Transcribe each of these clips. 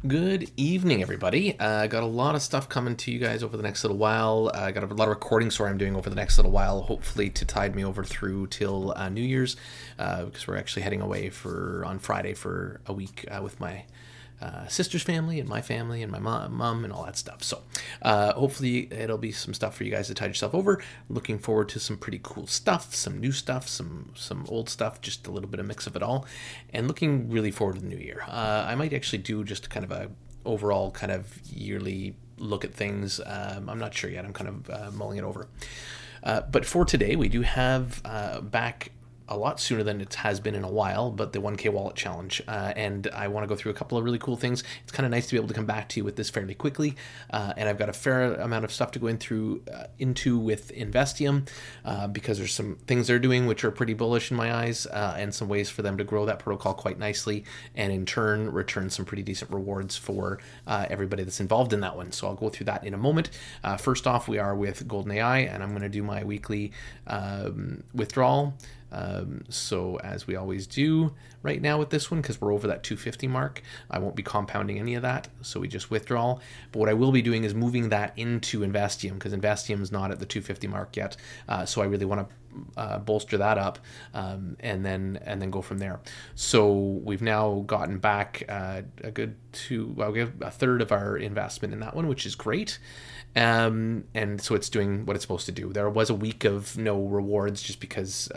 Good evening, everybody. Got a lot of stuff coming to you guys over the next little while. I got a lot of recording, I'm doing over the next little while, hopefully to tide me over through till New Year's, because we're actually heading away on Friday for a week with my sister's family and my mom and all that stuff. So hopefully it'll be some stuff for you guys to tide yourself over. Looking forward to some pretty cool stuff, some new stuff, some old stuff, just a little bit of mix of it all, and looking really forward to the new year. I might actually do just kind of a overall kind of yearly look at things. I'm not sure yet. I'm kind of mulling it over. But for today, we do have back a lot sooner than it has been in a while, but the 1K wallet challenge. And I want to go through a couple of really cool things. It's kind of nice to be able to come back to you with this fairly quickly. And I've got a fair amount of stuff to go into with Investium, because there's some things they're doing which are pretty bullish in my eyes, and some ways for them to grow that protocol quite nicely, and in turn return some pretty decent rewards for everybody that's involved in that one. So I'll go through that in a moment. First off, we are with GoldenAI, and I'm going to do my weekly withdrawal. So as we always do right now with this one, because we're over that 250 mark, I won't be compounding any of that, so we just withdraw. But what I will be doing is moving that into Investium, because Investium is not at the 250 mark yet, so I really want to bolster that up, and then go from there. So we've now gotten back we have a third of our investment in that one, which is great. And so it's doing what it's supposed to do. There was a week of no rewards just because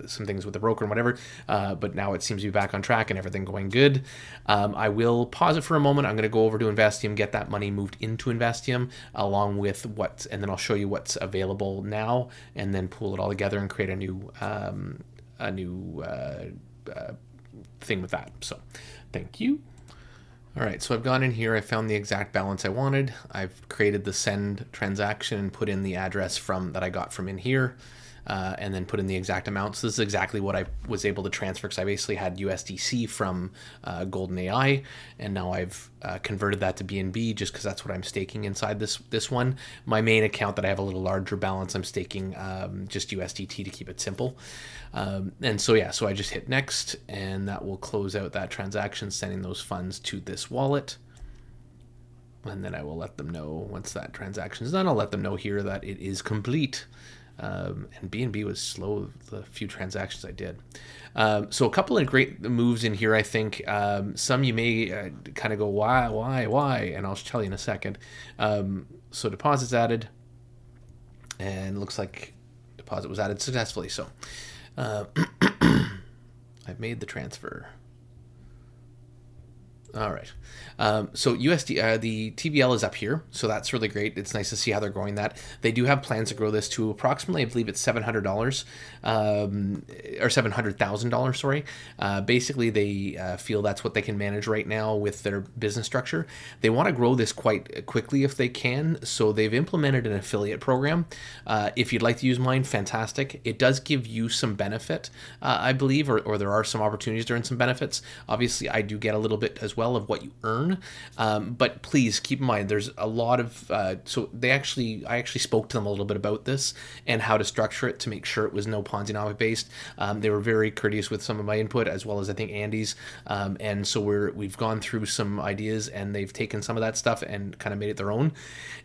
some things with the broker and whatever, but now it seems to be back on track and everything going good. I will pause it for a moment. I'm going to go over to Investium, get that money moved into Investium along with and then I'll show you what's available now, and then pull it all together and create a new thing with that. So thank you. All right, so I've gone in here, I found the exact balance I wanted. I've created the send transaction and put in the address that I got from in here, and then put in the exact amount. So this is exactly what I was able to transfer, because I basically had USDC from GoldenAI, and now I've converted that to BNB just because that's what I'm staking inside this one. My main account that I have a little larger balance, I'm staking just USDT to keep it simple. And so yeah, so I just hit next, and that will close out that transaction, sending those funds to this wallet. And then I will let them know once that transaction is done. I'll let them know here that it is complete. And BNB was slow the few transactions I did. So a couple of great moves in here, I think. Some you may kind of go, why? And I'll tell you in a second. So deposits added, and looks like deposit was added successfully. So I've made the transfer. All right. So USD, the TVL is up here, so that's really great. It's nice to see how they're growing that. They do have plans to grow this to approximately, I believe it's $700, or $700,000, sorry. Basically, they feel that's what they can manage right now with their business structure. They want to grow this quite quickly if they can, so they've implemented an affiliate program. If you'd like to use mine, fantastic. It does give you some benefit, I believe, or there are some opportunities to earn some benefits. Obviously, I do get a little bit as well of what you earn, but please keep in mind there's a lot of so I actually spoke to them a little bit about this and how to structure it to make sure it was no Ponzi-nomic based. They were very courteous with some of my input, as well as I think Andy's, and so we've gone through some ideas, and they've taken some of that stuff and kind of made it their own.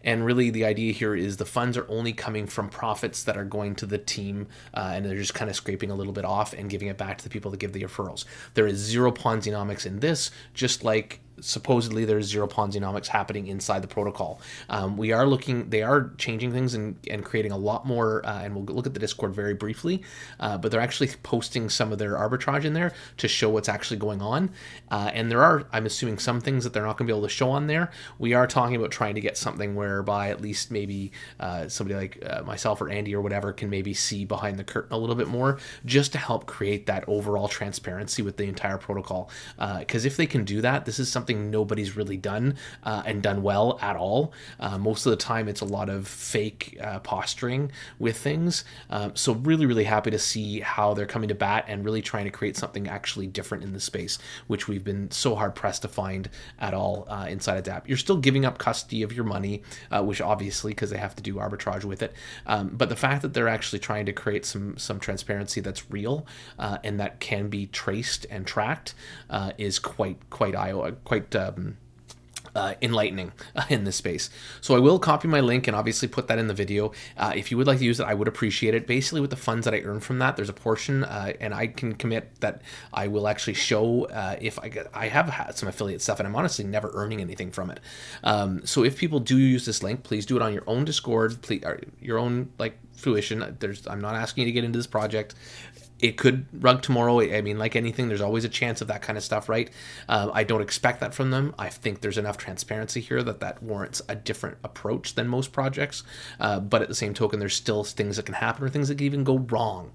And really the idea here is the funds are only coming from profits that are going to the team, and they're just kind of scraping a little bit off and giving it back to the people that give the referrals. There is zero Ponzi-nomics in this, just like supposedly there's zero Ponzi-nomics happening inside the protocol. They are changing things and creating a lot more, and we'll look at the Discord very briefly, but they're actually posting some of their arbitrage in there to show what's actually going on. And there are, I'm assuming, some things that they're not going to be able to show on there. We are talking about trying to get something whereby at least maybe somebody like myself or Andy or whatever can maybe see behind the curtain a little bit more, just to help create that overall transparency with the entire protocol. Because if they can do that, this is something nobody's really done and done well at all. Most of the time it's a lot of fake posturing with things. So really happy to see how they're coming to bat and really trying to create something actually different in the space, which we've been so hard pressed to find at all inside of DApp. You're still giving up custody of your money, which obviously, because they have to do arbitrage with it. But the fact that they're actually trying to create some transparency that's real and that can be traced and tracked is quite enlightening in this space. So I will copy my link and obviously put that in the video. If you would like to use it, I would appreciate it. Basically with the funds that I earn from that, there's a portion and I can commit that I will actually show if I have had some affiliate stuff and I'm honestly never earning anything from it. So if people do use this link, please do it on your own Discord, please, your own like fruition. I'm not asking you to get into this project. It could rug tomorrow. I mean, like anything, there's always a chance of that kind of stuff, right? I don't expect that from them. I think there's enough transparency here that warrants a different approach than most projects. But at the same token, there's still things that can happen or things that can even go wrong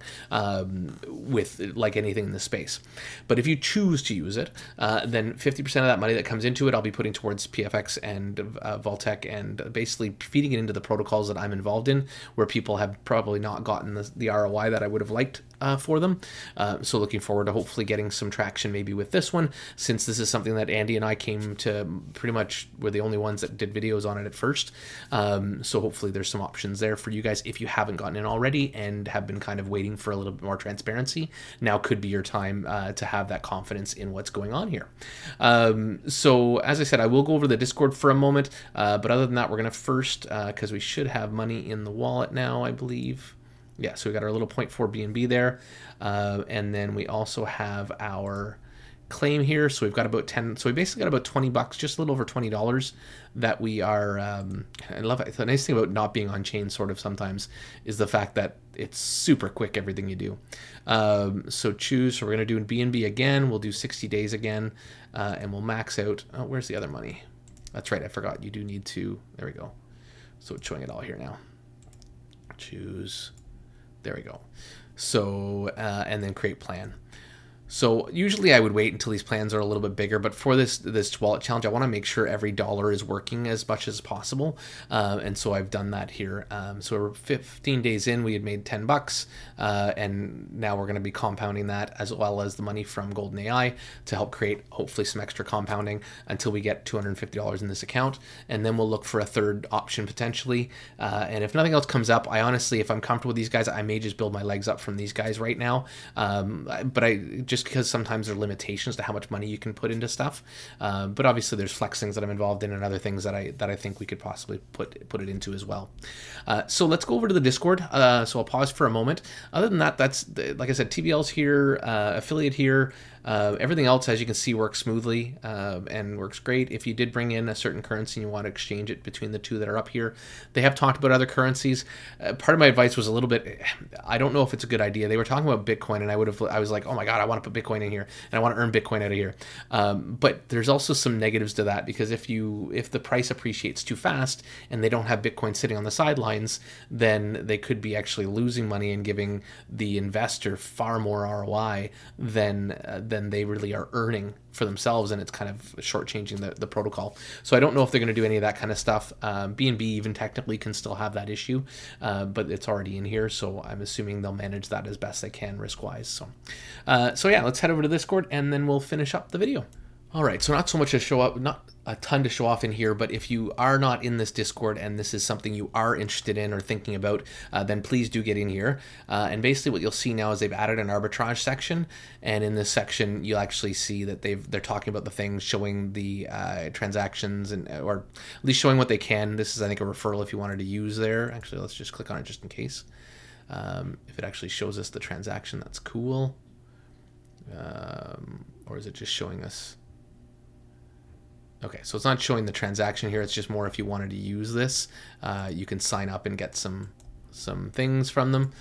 with like anything in this space. But if you choose to use it, then 50% of that money that comes into it, I'll be putting towards PFX and Vaultec and basically feeding it into the protocols that I'm involved in, where people have probably not gotten the ROI that I would have liked for them. So looking forward to hopefully getting some traction maybe with this one, since this is something that Andy and I came to pretty much were the only ones that did videos on it at first. So hopefully there's some options there for you guys if you haven't gotten in already and have been kind of waiting for a little bit more transparency. Now could be your time to have that confidence in what's going on here. So as I said, I will go over the Discord for a moment, but other than that, we're going to first, because we should have money in the wallet now, I believe. Yeah, so we got our little 0.4 BNB there, and then we also have our claim here. So we've got about 10. So we basically got about 20 bucks, just a little over $20 that we are. I love it. The nice thing about not being on chain sort of sometimes is the fact that it's super quick, everything you do. So choose. So we're going to do BNB again. We'll do 60 days again, and we'll max out. Oh, where's the other money? That's right. I forgot. You do need to. There we go. So it's showing it all here now. Choose. There we go. So, and then create plan. So usually I would wait until these plans are a little bit bigger, but for this wallet challenge, I want to make sure every dollar is working as much as possible. And so I've done that here. So we're 15 days in, we had made 10 bucks. And now we're going to be compounding that as well as the money from GoldenAI to help create hopefully some extra compounding until we get $250 in this account. And then we'll look for a third option potentially. And if nothing else comes up, I honestly, if I'm comfortable with these guys, I may just build my legs up from these guys right now. But I just because sometimes there are limitations to how much money you can put into stuff. But obviously there's flexings that I'm involved in and other things that I think we could possibly put it into as well. So let's go over to the Discord. So I'll pause for a moment. Other than that, that's like I said, TVL's here, affiliate here. Everything else, as you can see, works smoothly and works great. If you did bring in a certain currency and you want to exchange it between the two that are up here, they have talked about other currencies. Part of my advice was a little bit, I don't know if it's a good idea. They were talking about Bitcoin, and I was like, oh my God, I want to put Bitcoin in here, and I want to earn Bitcoin out of here. But there's also some negatives to that, because if the price appreciates too fast and they don't have Bitcoin sitting on the sidelines, then they could be actually losing money and giving the investor far more ROI than they really are earning for themselves, and it's kind of shortchanging the protocol. So I don't know if they're going to do any of that kind of stuff. BNB even technically can still have that issue, but it's already in here, so I'm assuming they'll manage that as best they can risk-wise. So yeah, let's head over to Discord, and then we'll finish up the video. All right, so not so much to show up, not a ton to show off in here, but if you are not in this Discord and this is something you are interested in or thinking about, then please do get in here. And basically what you'll see now is they've added an arbitrage section, and in this section you'll actually see that they're talking about the things, showing the transactions, and or at least showing what they can. This is, I think, a referral if you wanted to use there. Actually, let's just click on it just in case. If it actually shows us the transaction, that's cool. Or is it just showing us? Okay, so it's not showing the transaction here. It's just more if you wanted to use this, you can sign up and get some things from them.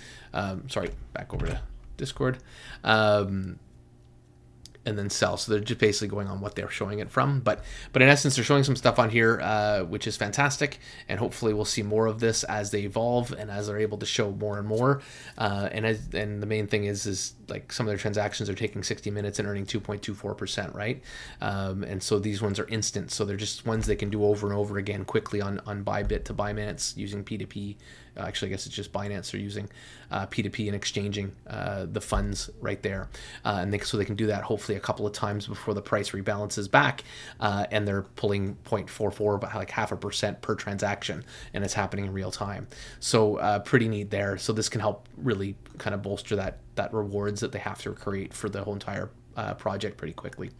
Sorry, back over to Discord. And then sell. So they're just basically going on what they're showing it from. But in essence, they're showing some stuff on here, which is fantastic. And hopefully we'll see more of this as they evolve and as they're able to show more and more. And the main thing is like some of their transactions are taking 60 minutes and earning 2.24%, right? And so these ones are instant. So they're just ones they can do over and over again quickly on Bybit to Binance using P2P. Actually, I guess it's just Binance they're using P2P and exchanging the funds right there. So they can do that hopefully a couple of times before the price rebalances back, and they're pulling 0.44, but like 0.5% per transaction, and it's happening in real time. So pretty neat there. So this can help really kind of bolster that rewards that they have to create for the whole entire project pretty quickly.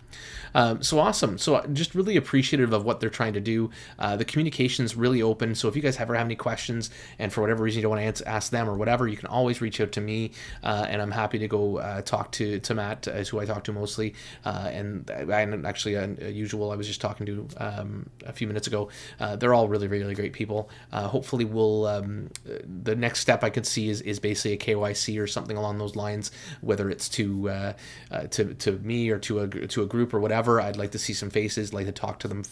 So awesome. So just really appreciative of what they're trying to do. The communication's really open. So if you guys ever have any questions and for whatever reason you don't want to ask them or whatever, you can always reach out to me, and I'm happy to go talk to Matt, is who I talk to mostly. And actually, usual, I was just talking to a few minutes ago. They're all really, really great people. Hopefully we'll, the next step I could see is basically a KYC or something along those lines, whether it's to me or to a group or whatever. I'd like to see some faces, like to talk to them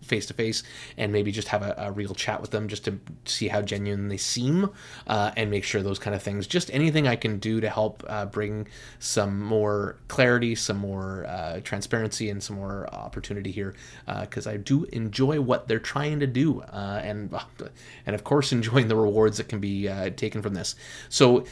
face to face, and maybe just have a real chat with them just to see how genuine they seem, and make sure those kind of things. Just anything I can do to help bring some more clarity, some more transparency, and some more opportunity here, because I do enjoy what they're trying to do, and of course enjoying the rewards that can be taken from this. So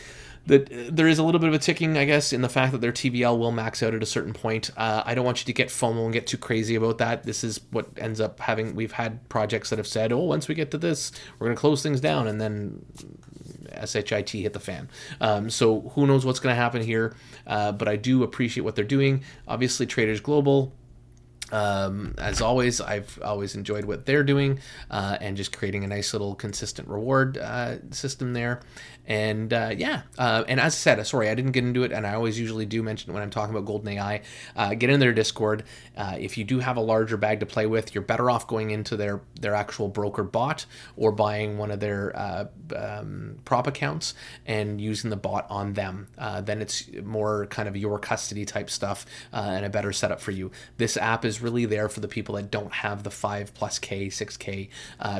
there is a little bit of a ticking, I guess, in the fact that their TVL will max out at a certain point. I don't want you to get FOMO and get too crazy about that. This is what ends up having. We've had projects that have said, oh, once we get to this, we're going to close things down, and then SHIT hit the fan. So who knows what's going to happen here, but I do appreciate what they're doing. Obviously, Traders Global, as always, I've always enjoyed what they're doing, and just creating a nice little consistent reward system there. And yeah, and as I said, sorry, I didn't get into it, and I always usually do mention it when I'm talking about GoldenAI. Get in their Discord. If you do have a larger bag to play with, you're better off going into their actual broker bot or buying one of their prop accounts and using the bot on them. Then it's more kind of your custody type stuff, and a better setup for you. This app is really there for the people that don't have the 5+ K, 6K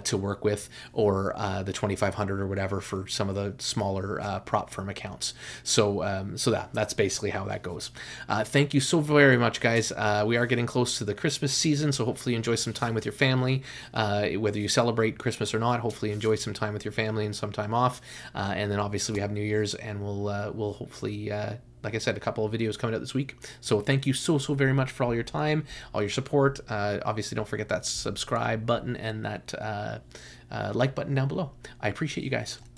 to work with, or the 2,500 or whatever for some of the smaller prop firm accounts. So that's basically how that goes. Thank you so very much, guys. We are getting close to the Christmas season, so hopefully enjoy some time with your family. Whether you celebrate Christmas or not, hopefully enjoy some time with your family and some time off. And then obviously we have New Year's, and we'll hopefully, like I said, a couple of videos coming out this week. So thank you so very much for all your time, all your support. Obviously, don't forget that subscribe button and that like button down below. I appreciate you guys.